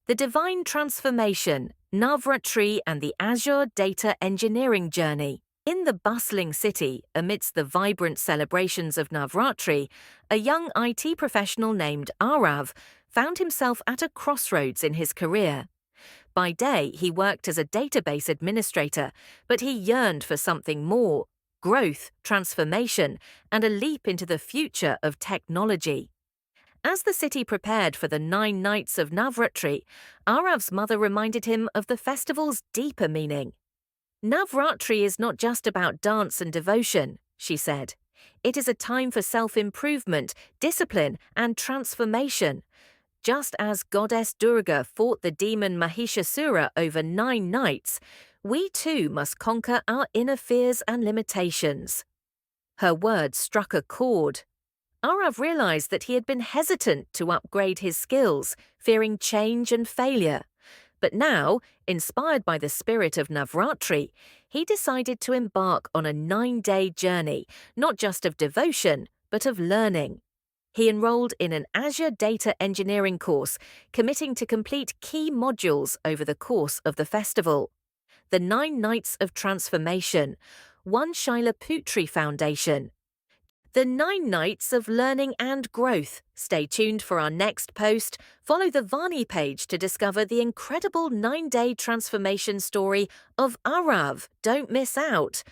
The Divine Transformation, Navratri and the Azure Data Engineering Journey. In the bustling city, amidst the vibrant celebrations of Navratri, a young IT professional named Arav found himself at a crossroads in his career. By day, he worked as a database administrator, but he yearned for something more: growth, transformation, and a leap into the future of technology. As the city prepared for the 9 nights of Navratri, Arav's mother reminded him of the festival's deeper meaning. Navratri is not just about dance and devotion, she said. It is a time for self-improvement, discipline, and transformation. Just as Goddess Durga fought the demon Mahishasura over 9 nights, we too must conquer our inner fears and limitations. Her words struck a chord. Arav realized that he had been hesitant to upgrade his skills, fearing change and failure. But now, inspired by the spirit of Navratri, he decided to embark on a 9-day journey, not just of devotion, but of learning. He enrolled in an Azure Data Engineering course, committing to complete key modules over the course of the festival. The 9 Nights of Transformation, One Shaila Putri Foundation. The 9 Nights of Learning and Growth. Stay tuned for our next post. Follow the Vaanii page to discover the incredible 9-day transformation story of Arav. Don't miss out.